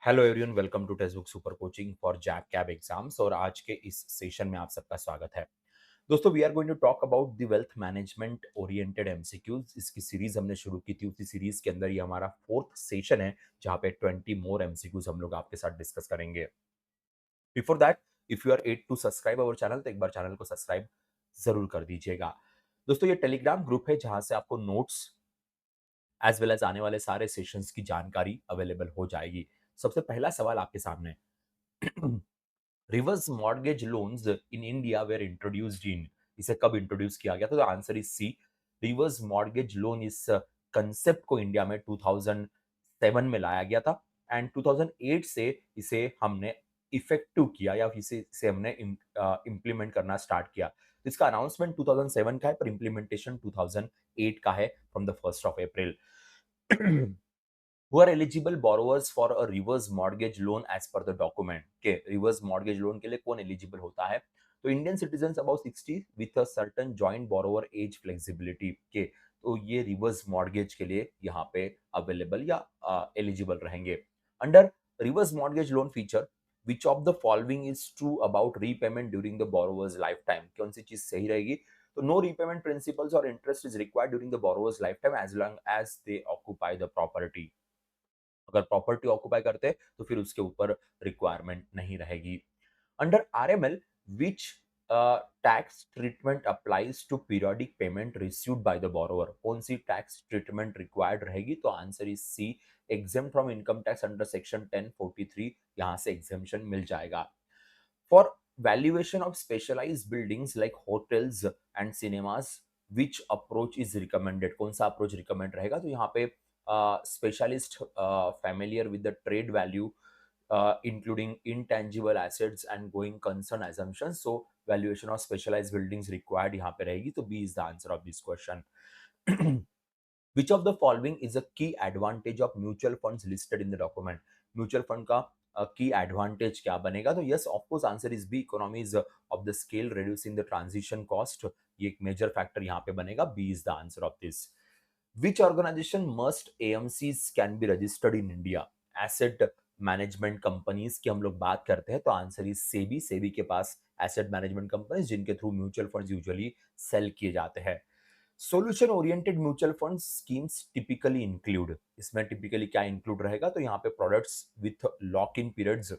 Hello everyone, welcome to textbook super coaching for JAIIB CAIIB exams. और आज के इस सेशन में आप सबका स्वागत है। दोस्तों, we are going to talk about the wealth management oriented MCQs. इसकी सीरीज हमने शुरू की थी, उसी सीरीज के अंदर ये हमारा फोर्थ सेशन है, जहां पे 20 मोर एमसीक्यूज हम लोग आपके साथ डिस्कस करेंगे। Before that, if you are at to subscribe our channel, तो एक बार चैनल को सब्सक्राइब जरूर कर दीजिएगा। दोस्तों, ये टेलीग्राम ग्रुप है जहां से आपको नोट्स एज वेल एज आने वाले सारे सेशंस की जानकारी अवेलेबल हो जाएगी। सबसे पहला सवाल आपके सामने, reverse mortgage loans in India were introduced in, इसे कब इंट्रोड्यूस किया गया था? तो answer is C. Reverse mortgage loan इस कंसेप्ट को इंडिया में 2007 में लाया गया था एंड 2008 से इसे हमने इफेक्टिव किया या इसे हमने इम्प्लीमेंट करना स्टार्ट किया। तो इसका अनाउंसमेंट 2007 का है, पर इम्प्लीमेंटेशन 2008 का है, from the 1 April. who are eligible borrowers for a reverse mortgage loan as per the document के रिवर्स मॉर्गेज लोन के लिए कौन एलिजिबल होता है? तो Indian citizen about 60 with a certain joint borrower age flexibility के, तो ये रिवर्स मॉर्गेज के लिए यहाँ पे अवेलेबल या एलिजिबल रहेंगे। Under reverse mortgage loan feature, which of the following is true about repayment during the borrower's life time? कौन सी चीज सही रहेगी? तो नो रीपेमेंट प्रिंसिपल्स और interest is required during the borrower's life time as long as they occupy the property. अगर property occupy करते हैं तो फिर उसके ऊपर रिक्वायरमेंट नहीं रहेगी। Under RML, which tax treatment applies to periodic payment received by the borrower? कौन सी टैक्स ट्रीटमेंट रिक्वायर्ड रहेगी? तो answer is C, exempt from income tax under section 1043, यहां से एग्जेम्पशन मिल जाएगा। For valuation of specialised buildings like hotels and cinemas, which approach is recommended? कौन सा अप्रोच रिकमेंड रहेगा? तो यहाँ पे specialist familiar with the trade value, including intangible assets and going concern assumptions. So valuation of specialized buildings required यहाँ पे रहेगी, तो B is the answer of this question. Which of the following is a key advantage of mutual funds listed in the document? Mutual fund का की advantage क्या बनेगा? तो yes, of course answer is B, economies of the scale reducing the transition cost. ये एक major factor यहाँ पे बनेगा। B is the answer of this. Which organization must AMCs can be registered in India? Asset management companies की हम लोग बात करते हैं, तो आंसर इज सेबी। सेबी के पास एसेट मैनेजमेंट कंपनीज जिनके through mutual funds usually sell किए जाते हैं। Solution oriented mutual fund schemes typically include, इसमें टिपिकली क्या इंक्लूड रहेगा? तो यहाँ पे products with lock in periods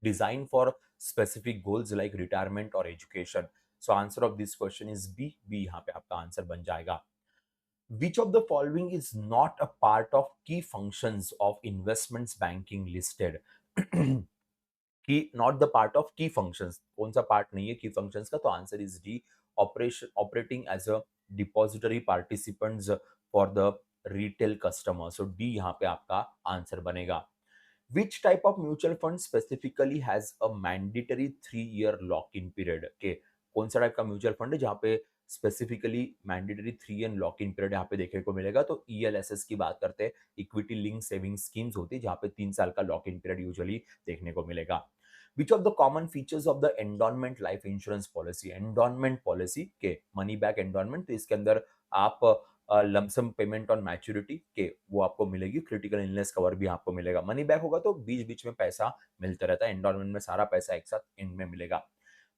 design for specific goals like retirement और education. So answer of this question is B. B यहाँ पे आपका आंसर बन जाएगा। Which of the following is not a part of key functions of investments banking listed? की not the part of key functions, कौन सा part नहीं है की फंक्शंस का? तो answer is D, operation operating as a depository participants for the retail customer. So D यहाँ पे आपका आंसर बनेगा। Which type of mutual fund specifically has a mandatory 3 year lock-in period? के कौन सा टाइप का म्यूचुअल फंड है जहाँ पे specifically mandatory 3 ear lock in period यहाँ पे देखने को मिलेगा? तो ईएलएसएस की बात करते हैं, इक्विटी लिंक सेविंग स्कीम्स होती है जहाँ पे 3 साल का लॉक इन पीरियड यूजुअली देखने को मिलेगा। विच of the common features of the endowment life insurance policy? Endowment policy के मनी बैक एंडोनमेंट, तो इसके अंदर आप लमसम पेमेंट ऑन मैच्योरिटी के वो आपको मिलेगी, क्रिटिकल इलनेस कवर भी आपको मिलेगा। मनी बैक होगा तो बीच बीच में पैसा मिलता रहता है, एंडोनमेंट में सारा पैसा एक साथ एंड में मिलेगा।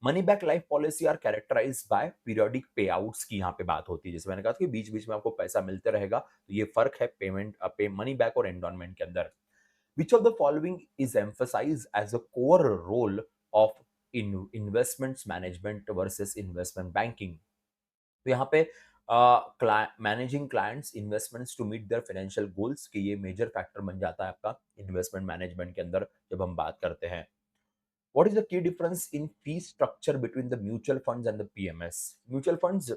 Money back life policy are characterise by periodic pay outs की यहाँ पे बात होती है। जैसे मैंने कहा था कि बीच बीच में आपको पैसा मिलते रहेगा, तो ये फर्क है पेमेंट पे मनी बैक और एंडोनमेंट के अंदर। Which of the following is emphasise as a core role of investments management versus investment banking? तो यहाँ पे managing clients investments to meet their financial goals के, ये मेजर फैक्टर बन जाता है आपका इन्वेस्टमेंट मैनेजमेंट के अंदर जब हम बात करते हैं। What is the key difference in fee structure between the mutual funds and the PMS? Mutual funds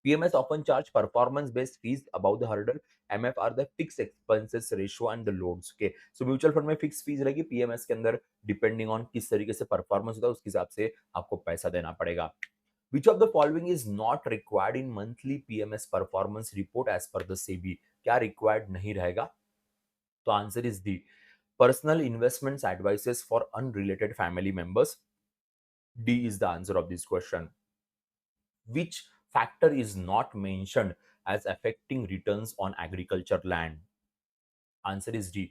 PMS often charge performance-based fees above the hurdle. MF are the fixed expenses ratio and the loads. Okay, so mutual fund में fix fees रहेगी, PMS के अंदर depending on किस तरीके से performance होता है उसके हिसाब से आपको पैसा देना पड़ेगा। Which of the following is not required in monthly PMS performance report as per the SEBI? क्या रिक्वायर्ड नहीं रहेगा? तो answer is the, personal investments advices for unrelated family members. D is the answer of this question. Which factor is not mentioned as affecting returns on agriculture land? Answer is D,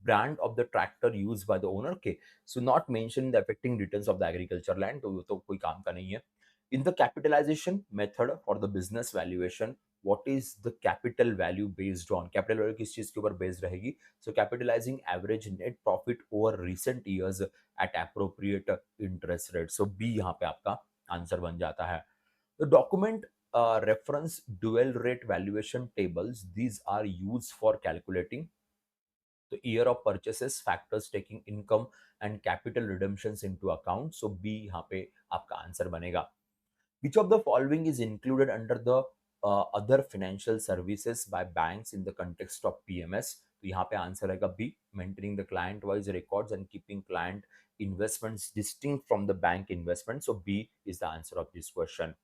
brand of the tractor used by the owner. Okay, so not mentioned the affecting returns of the agriculture land, तो वो तो कोई काम का नहीं है. In the capitalization method for the business valuation, what is the capital value based on? Capital value किस चीज के ऊपर based रहेगी? So capitalizing average net profit over recent years at appropriate interest rate. So B यहाँ पे आपका answer बन जाता है. The document reference dual rate valuation tables. These are used for calculating the year of purchases, factors taking income and capital redemptions into account. So B यहाँ पे आपका answer बनेगा. Which of the following is included under the other financial services by banks in the context of PMS? तो यहाँ पे answer रहेगा B, maintaining the client wise records and keeping client investments distinct from the bank investment. So B is the answer of this question.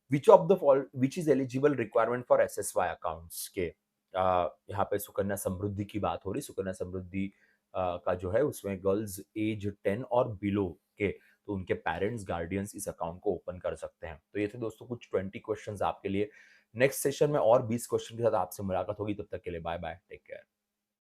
Which is eligible requirement for SSY accounts के यहाँ पे सुकन्या समृद्धि की बात हो रही. सुकन्या समृद्धि का जो है उसमें गर्ल्स एज 10 और बिलो के, तो उनके पेरेंट्स गार्डियंस इस अकाउंट को ओपन कर सकते हैं. तो ये थे दोस्तों कुछ 20 क्वेश्चंस आपके लिए. नेक्स्ट सेशन में और 20 क्वेश्चन के साथ आपसे मुलाकात होगी. तब तक के लिए बाय बाय, टेक केयर.